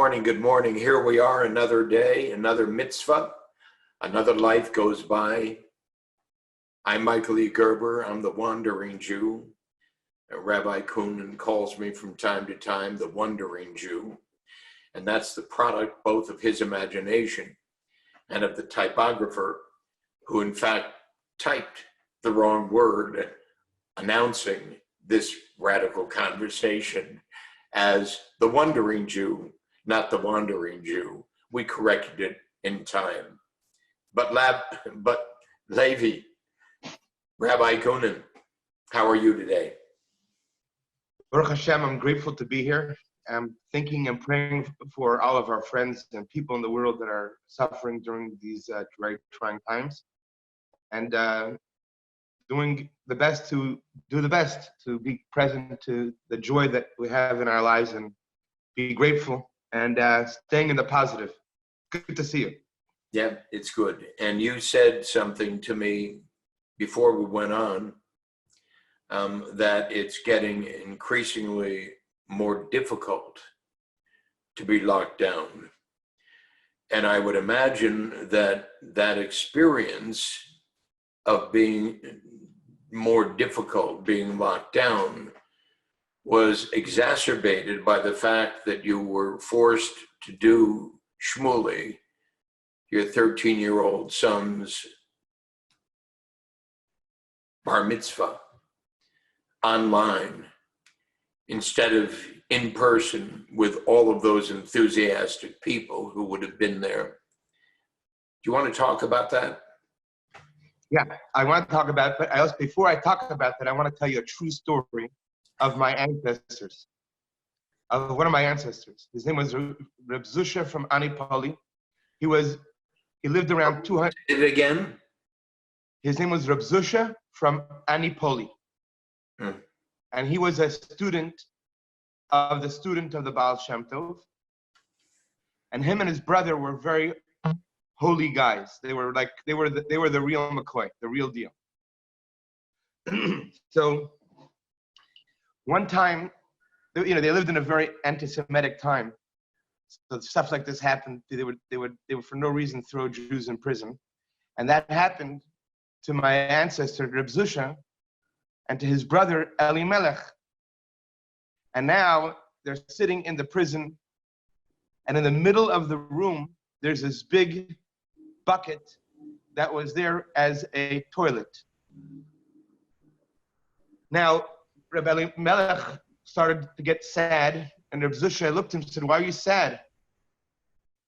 morning. Good morning. Here we are, another day, another mitzvah, another life goes by. I'm Michael E. Gerber. I'm the Wandering Jew. Rabbi Cunin calls me from time to time the Wandering Jew. And that's the product both of his imagination and of the typographer who in fact typed the wrong word announcing this radical conversation as the Wandering Jew, not the Wandering Jew. We corrected it in time. But Levi, Rabbi Cunin, how are you today? Baruch Hashem, I'm grateful to be here. I'm thinking and praying for all of our friends and people in the world that are suffering during these very trying times, and doing the best to do the best to be present to the joy that we have in our lives and be grateful and staying in the positive. Good to see you. Yeah, it's good. And you said something to me before we went on that it's getting increasingly more difficult to be locked down. And I would imagine that that experience of being more difficult, being locked down, was exacerbated by the fact that you were forced to do Shmuley, your 13-year-old son's bar mitzvah, online, instead of in person with all of those enthusiastic people who would have been there. Do you want to talk about that? Yeah, I want to talk about it, but before I talk about that, I want to tell you a true story of my ancestors, of one of my ancestors. His name was Reb Zusha from Anipoli. He lived around 200. Did it again? His name was Reb Zusha from Anipoli. And he was a student of the Baal Shem Tov. And him and his brother were very holy guys. They were the real McCoy, the real deal. So one time, they lived in a very anti-Semitic time. So stuff like this happened. They would for no reason throw Jews in prison. And that happened to my ancestor, Reb Zusha, and to his brother, Elimelech. And now they're sitting in the prison, and in the middle of the room, there's this big bucket that was there as a toilet. Now, Rabbi Elimelech started to get sad, and Reb Zusha looked at him and said, "Why are you sad?"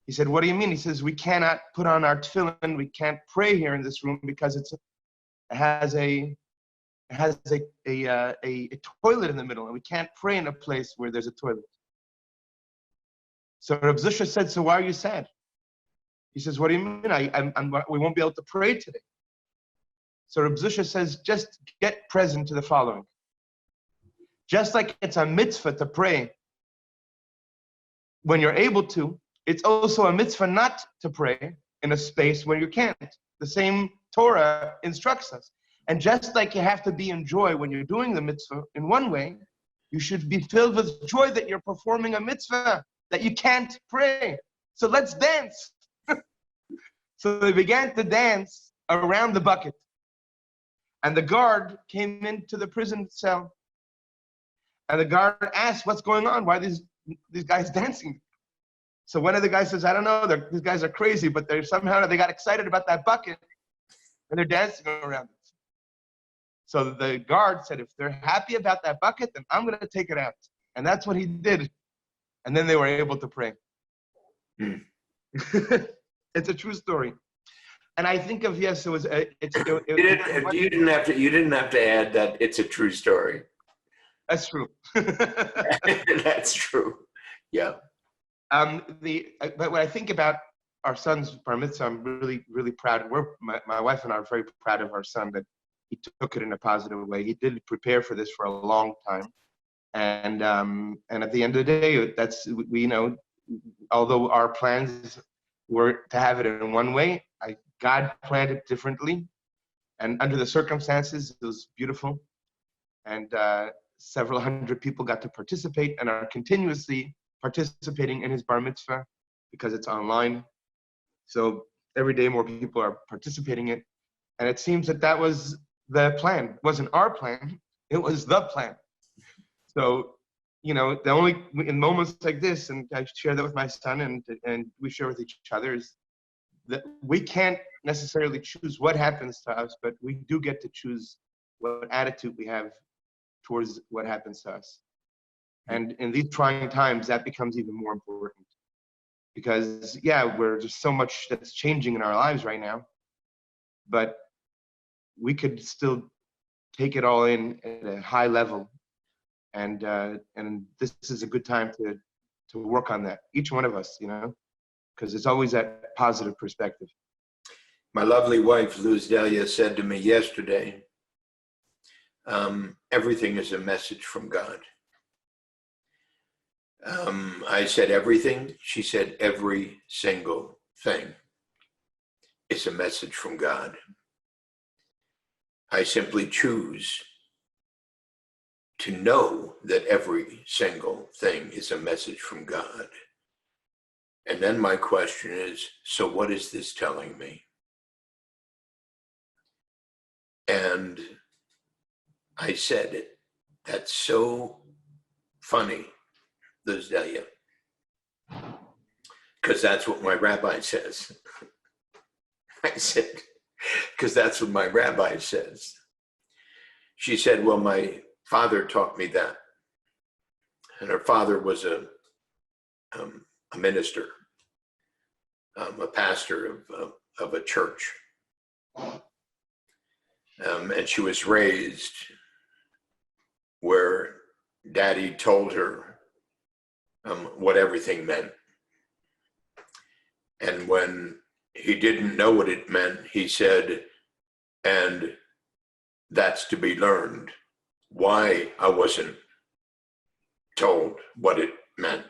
He said, "What do you mean?" He says, "We cannot put on our tefillin, we can't pray here in this room because it has a toilet in the middle, and we can't pray in a place where there's a toilet." So Reb Zusha said, "So why are you sad?" He says, "What do you mean? We won't be able to pray today." So Reb Zusha says, "Just get present to the following. Just like it's a mitzvah to pray when you're able to, it's also a mitzvah not to pray in a space where you can't. The same Torah instructs us. And just like you have to be in joy when you're doing the mitzvah in one way, you should be filled with joy that you're performing a mitzvah, that you can't pray. So let's dance." So they began to dance around the bucket. And the guard came into the prison cell. And the guard asked, "What's going on? Why are these guys dancing?" So one of the guys says, "I don't know, these guys are crazy, but they got excited about that bucket, and they're dancing around it." So the guard said, "If they're happy about that bucket, then I'm going to take it out." And that's what he did. And then they were able to pray. It's a true story. And I think of, yes, it was. You didn't have to add that it's a true story. That's true. That's true. Yeah. But when I think about our son's bar mitzvah, I'm really, really proud. My wife and I are very proud of our son that he took it in a positive way. He did prepare for this for a long time, and at the end of the day, although our plans were to have it in one way, God planned it differently, and under the circumstances, it was beautiful, and several hundred people got to participate and are continuously participating in his bar mitzvah because it's online. So every day more people are participating in it. And it seems that that was the plan. It wasn't our plan. It was the plan. So, you know, the only, in moments like this, and I share that with my son and we share with each other, is that we can't necessarily choose what happens to us, but we do get to choose what attitude we have towards what happens to us. And in these trying times, that becomes even more important. Because, yeah, we're just so much that's changing in our lives right now, but we could still take it all in at a high level. And this is a good time to work on that, each one of us, you know, because it's always that positive perspective. My lovely wife, Luz Delia, said to me yesterday, everything is a message from God. I said everything. She said every single thing is a message from God. I simply choose to know that every single thing is a message from God. And then my question is, so what is this telling me? And I said it. That's so funny, Liz Delia, because that's what my rabbi says. I said, because that's what my rabbi says. She said, well, my father taught me that. And her father was a minister, a pastor of a church. And she was raised where daddy told her what everything meant. And when he didn't know what it meant, he said, and that's to be learned. Why I wasn't told what it meant.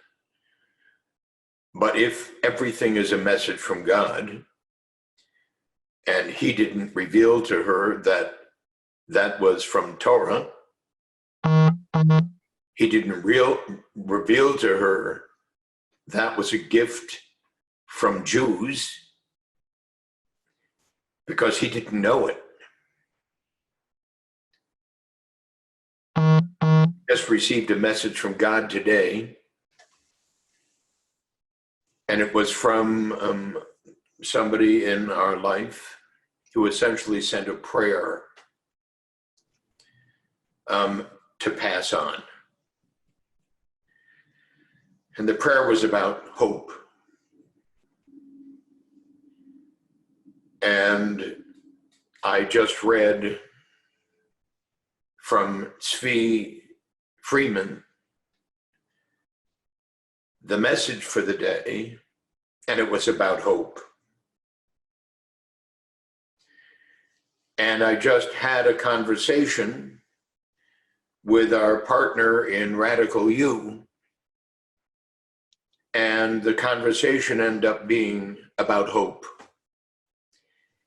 But if everything is a message from God, and he didn't reveal to her that that was from Torah, he didn't reveal to her that was a gift from Jews, because he didn't know it. Just received a message from God today, and it was from somebody in our life who essentially sent a prayer to pass on. And the prayer was about hope. And I just read from Tzvi Freeman the message for the day, and it was about hope. And I just had a conversation with our partner in Radical U, and the conversation ended up being about hope.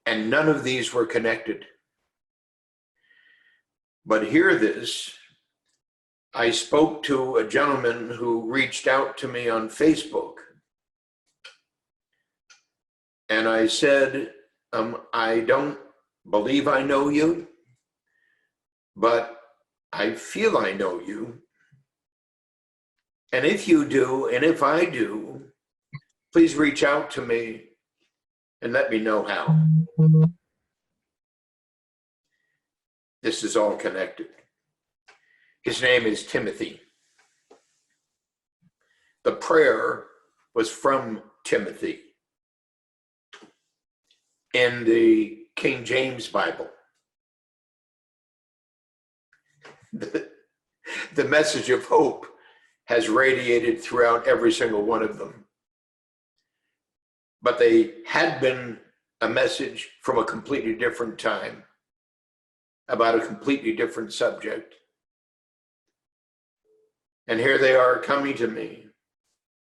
And none of these were connected. But hear this. I spoke to a gentleman who reached out to me on Facebook. And I said, I don't believe I know you, but I feel I know you. And if you do, and if I do, please reach out to me and let me know how. This is all connected. His name is Timothy. The prayer was from Timothy in the King James Bible. The message of hope has radiated throughout every single one of them. But they had been a message from a completely different time, about a completely different subject. And here they are coming to me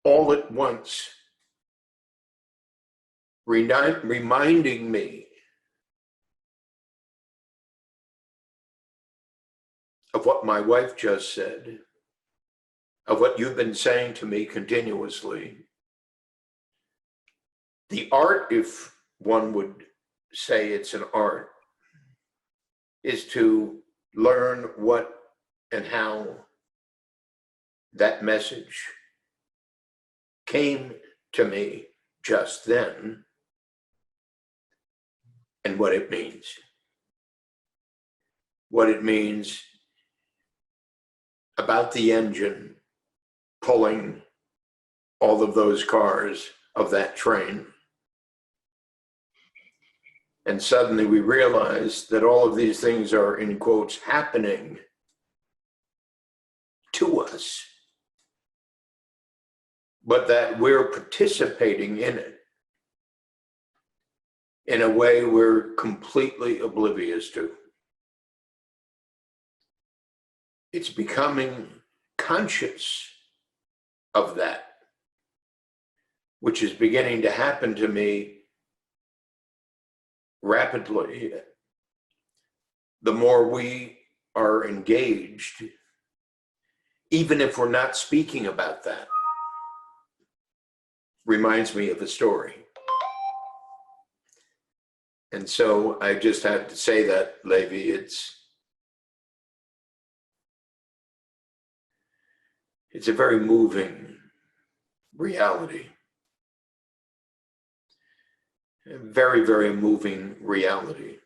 all at once, reminding me of what my wife just said, of what you've been saying to me continuously. The art, if one would say it's an art, is to learn what and how that message came to me just then and what it means. What it means about the engine pulling all of those cars of that train. And suddenly we realize that all of these things are, in quotes, happening to us, but that we're participating in it in a way we're completely oblivious to. It's becoming conscious of that, which is beginning to happen to me rapidly. The more we are engaged, even if we're not speaking about that, reminds me of a story. And so I just have to say that, Levi, it's a very moving reality. A very, very moving reality.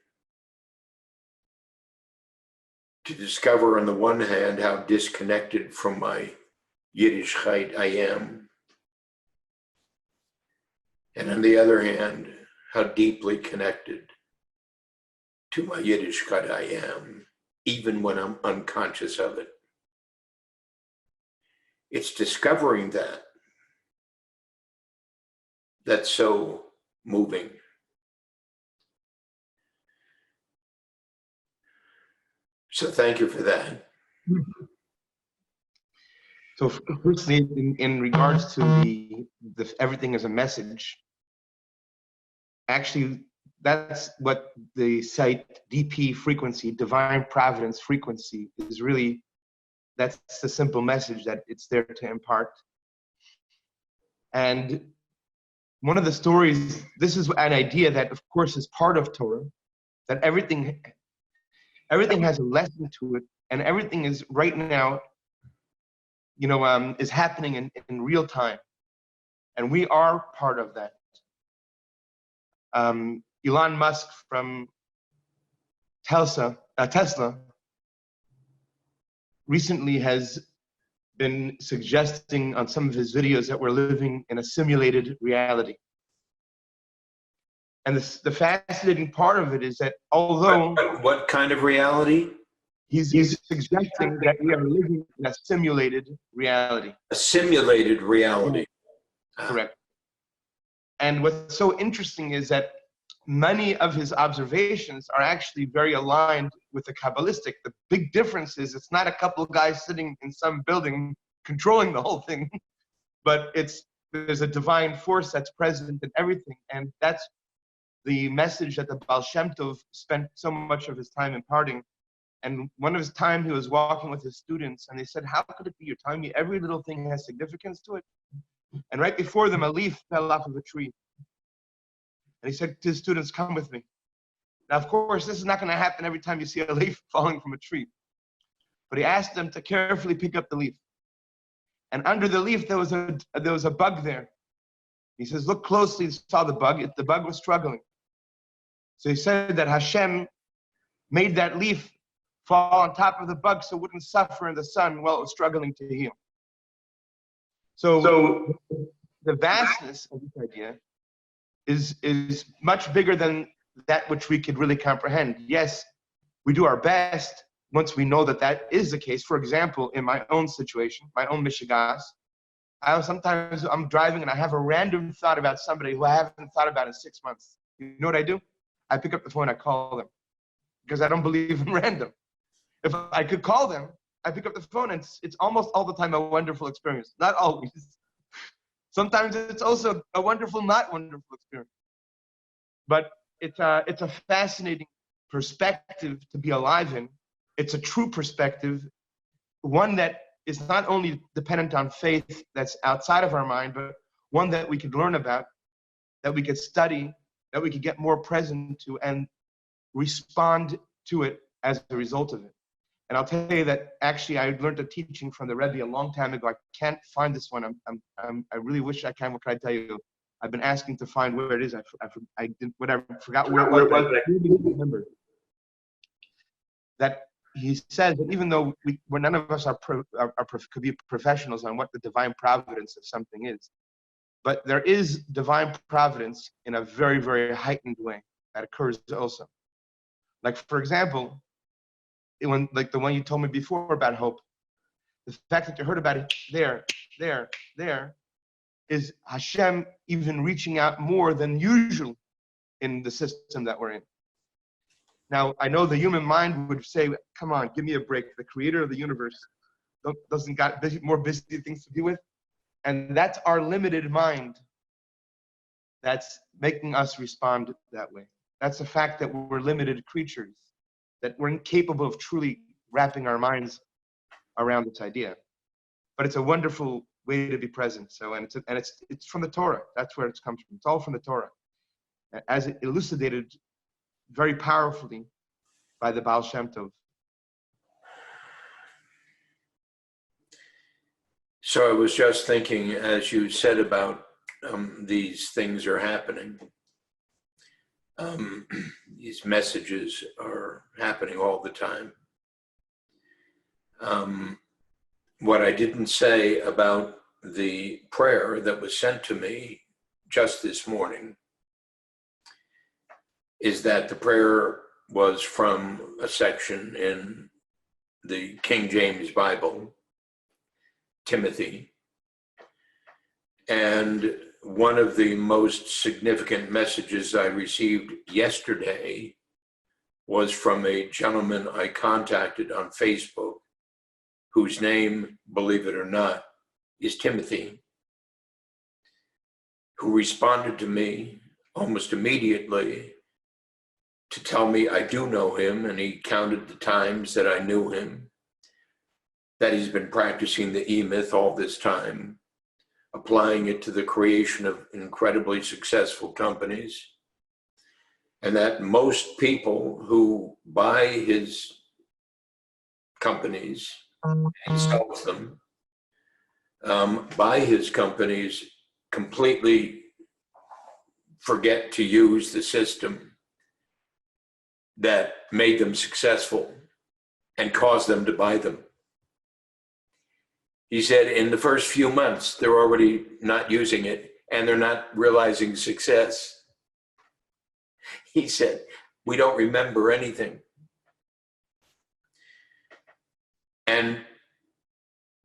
To discover on the one hand how disconnected from my Yiddishkeit I am, and on the other hand, how deeply connected to my Yiddishkeit I am, even when I'm unconscious of it. It's discovering that that's so moving. So thank you for that. So firstly, in regards to the everything as a message, actually, that's what the site DP frequency, divine providence frequency, is really. That's the simple message that it's there to impart. And one of the stories, this is an idea that, of course, is part of Torah, that everything has a lesson to it, and everything is right now, is happening in real time, and we are part of that. Elon Musk from Tesla recently has been suggesting on some of his videos that we're living in a simulated reality. And the fascinating part of it is that although... What kind of reality? He's suggesting that we are living in a simulated reality. A simulated reality. Correct. And what's so interesting is that many of his observations are actually very aligned with the Kabbalistic. The big difference is it's not a couple of guys sitting in some building controlling the whole thing, but there's a divine force that's present in everything. And that's the message that the Baal Shem Tov spent so much of his time imparting. And one of his time he was walking with his students, and they said, how could it be you're telling me every little thing has significance to it? And right before them, a leaf fell off of a tree. And he said to his students, come with me. Now, of course, this is not going to happen every time you see a leaf falling from a tree. But he asked them to carefully pick up the leaf. And under the leaf, there was a bug there. He says, look closely, he saw the bug. The bug was struggling. So he said that Hashem made that leaf fall on top of the bug so it wouldn't suffer in the sun while it was struggling to heal. So the vastness of this idea is much bigger than that which we could really comprehend. Yes, we do our best once we know that that is the case. For example, in my own situation, my own mishigas, sometimes I'm driving and I have a random thought about somebody who I haven't thought about in 6 months. You know what I do? I pick up the phone, I call them, because I don't believe in random. If I could call them, I pick up the phone, and it's almost all the time a wonderful experience. Not always. Sometimes it's also a wonderful, not wonderful experience. But it's a fascinating perspective to be alive in. It's a true perspective, one that is not only dependent on faith that's outside of our mind, but one that we could learn about, that we could study, that we could get more present to, and respond to it as a result of it. And I'll tell you that actually I learned a teaching from the Rabbi a long time ago. I can't find this one. I really wish I can. What can I tell you? I've been asking to find where it is. I forgot where it was, but I really remember that he says that even though none of us could be professionals on what the divine providence of something is, but there is divine providence in a very, very heightened way that occurs also. Like, for example, like the one you told me before about hope, the fact that you heard about it there is Hashem even reaching out more than usual in the system that we're in. Now, I know the human mind would say, come on, give me a break. The creator of the universe doesn't got more busy things to do with. And that's our limited mind that's making us respond that way. That's the fact that we're limited creatures, that we're incapable of truly wrapping our minds around this idea. But it's a wonderful way to be present. So, and it's from the Torah. That's where it comes from. It's all from the Torah, as it elucidated very powerfully by the Baal Shem Tov. So I was just thinking, as you said about these things are happening. These messages are happening all the time. What I didn't say about the prayer that was sent to me just this morning is that the prayer was from a section in the King James Bible, Timothy. And one of the most significant messages I received yesterday was from a gentleman I contacted on Facebook, whose name, believe it or not, is Timothy, who responded to me almost immediately to tell me I do know him, and he counted the times that I knew him, that he's been practicing the E-myth all this time, applying it to the creation of incredibly successful companies, and that most people who buy his companies and sells them, buy his companies, completely forget to use the system that made them successful and caused them to buy them. He said in the first few months, they're already not using it and they're not realizing success. He said, we don't remember anything. And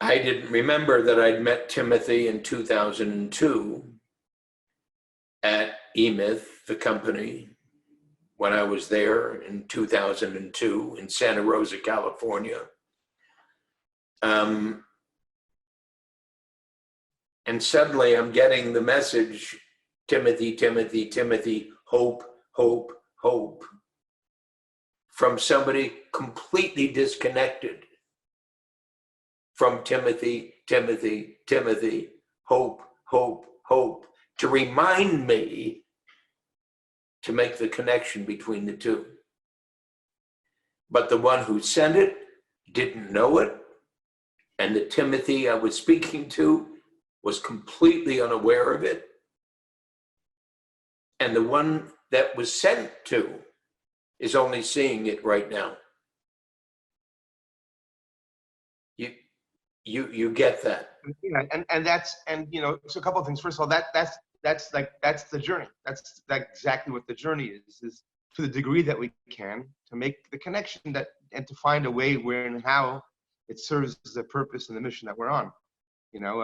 I didn't remember that I'd met Timothy in 2002 at E-myth, the company, when I was there in 2002 in Santa Rosa, California. And suddenly I'm getting the message, Timothy, Timothy, Timothy, hope, hope, hope, from somebody completely disconnected from Timothy, Timothy, Timothy, hope, hope, hope, to remind me to make the connection between the two. But the one who sent it didn't know it, and the Timothy I was speaking to was completely unaware of it. And the one that was sent to is only seeing it right now. You get that. Yeah, and that's, and you know, so a couple of things. First of all, that's the journey. That's exactly what the journey is to the degree that we can, to make the connection that, and to find a way where and how it serves the purpose and the mission that we're on. You know,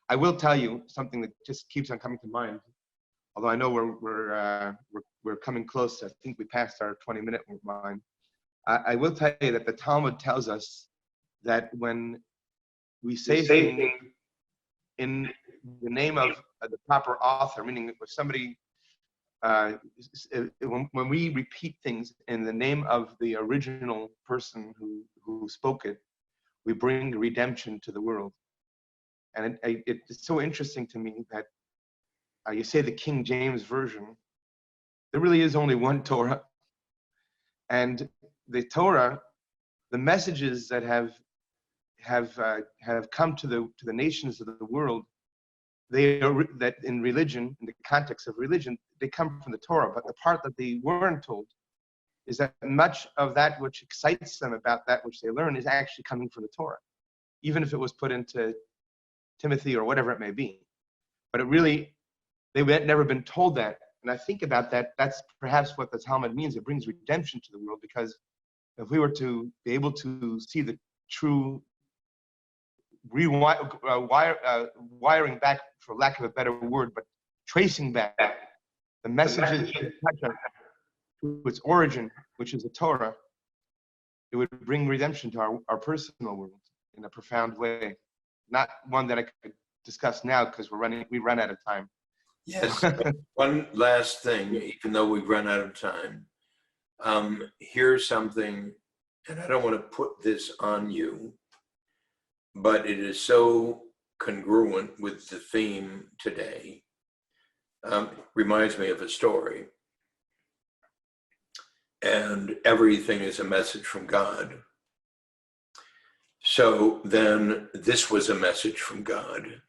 I will tell you something that just keeps on coming to mind. Although I know we're coming close. I think we passed our 20-minute line. I will tell you that the Talmud tells us that when we say things in the name of the proper author, meaning if somebody, when we repeat things in the name of the original person who spoke it, we bring redemption to the world. And it's so interesting to me that you say the King James Version, there really is only one Torah. And the Torah, the messages that have come to the nations of the world, they are that in religion, in the context of religion, they come from the Torah. But the part that they weren't told is that much of that which excites them about that which they learn is actually coming from the Torah, even if it was put into Timothy or whatever it may be. But it really, they had never been told that. And I think about that, that's perhaps what the Talmud means. It brings redemption to the world, because if we were to be able to see the true wiring back, for lack of a better word, but tracing back the messages to its origin, which is the Torah, it would bring redemption to our personal world in a profound way. Not one that I could discuss now because we run out of time. Yes. One last thing, even though we've run out of time. Here's something, and I don't want to put this on you, but it is so congruent with the theme today. Reminds me of a story. And everything is a message from God. So then this was a message from God,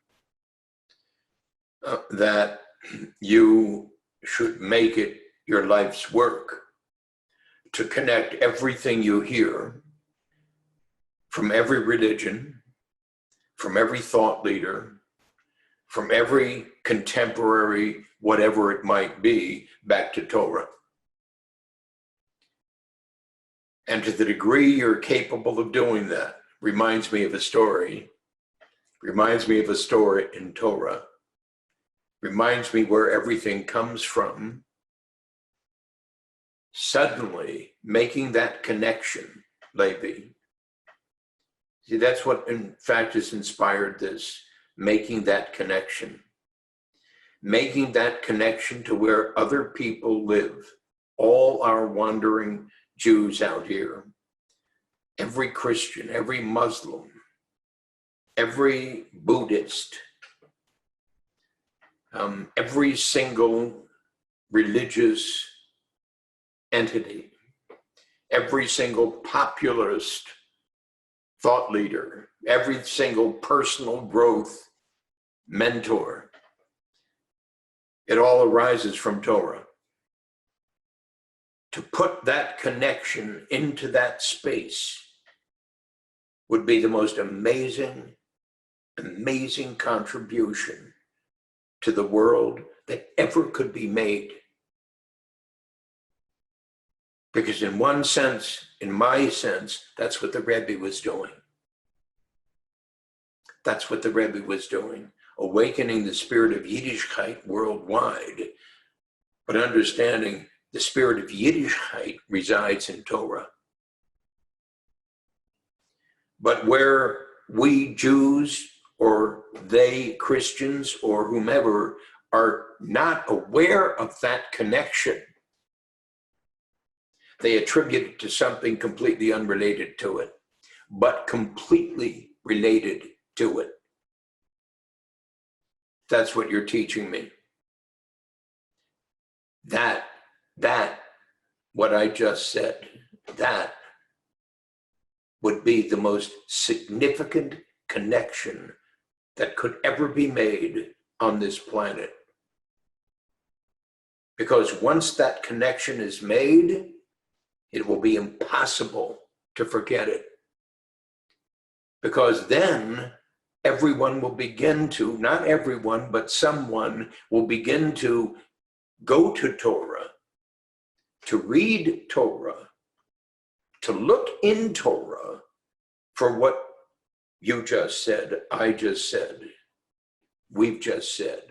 that you should make it your life's work to connect everything you hear from every religion, from every thought leader, from every contemporary, whatever it might be, back to Torah. And to the degree you're capable of doing that, reminds me of a story in Torah, reminds me where everything comes from. Suddenly making that connection, Levi. See, that's what in fact has inspired this, making that connection. Making that connection to where other people live, all our wandering Jews out here, every Christian, every Muslim, every Buddhist, every single religious entity, every single popularist thought leader, every single personal growth mentor, it all arises from Torah. To put that connection into that space would be the most amazing, amazing contribution to the world that ever could be made. Because in one sense, in my sense, that's what the Rabbi was doing. That's what the Rabbi was doing, awakening the spirit of Yiddishkeit worldwide, but understanding the spirit of Yiddishkeit resides in Torah. But where we Jews, or they Christians, or whomever, are not aware of that connection, they attribute it to something completely unrelated to it, but completely related to it. That's what you're teaching me. That, what I just said, that would be the most significant connection that could ever be made on this planet. Because once that connection is made, it will be impossible to forget it. Because then everyone will begin to, not everyone, but someone will begin to go to Torah, to read Torah, to look in Torah for what you just said, I just said, we've just said.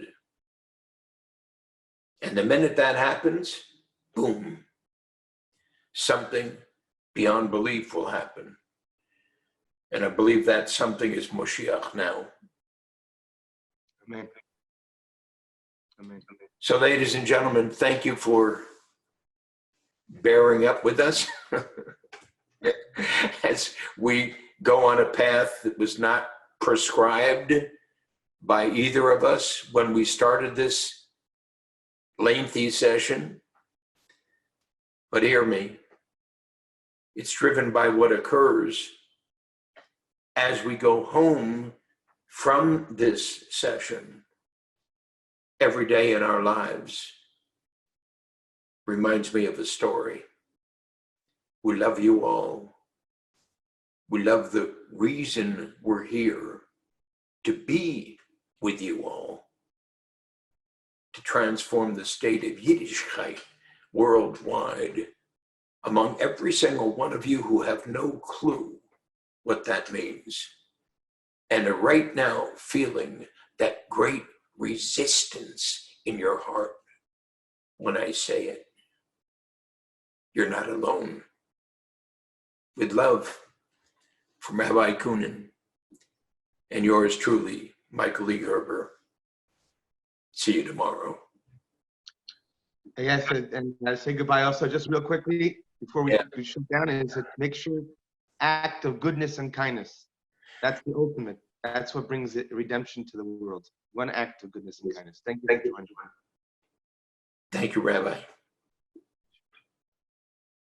And the minute that happens, boom, something beyond belief will happen. And I believe that something is Moshiach now. Amen. Amen. So ladies and gentlemen, thank you for bearing up with us as we go on a path that was not prescribed by either of us when we started this lengthy session. But hear me, it's driven by what occurs as we go home from this session every day in our lives. Reminds me of a story. We love you all. We love the reason we're here, to be with you all, to transform the state of Yiddishkeit worldwide among every single one of you who have no clue what that means, and are right now feeling that great resistance in your heart when I say it. You're not alone. With love, from Rabbi Cunin, and yours truly, Michael E. Gerber. See you tomorrow. Yes, and I say goodbye also just real quickly before we shut down, is that make sure act of goodness and kindness. That's the ultimate. That's what brings redemption to the world. One act of goodness and kindness. Thank you for joining. Thank you, Rabbi.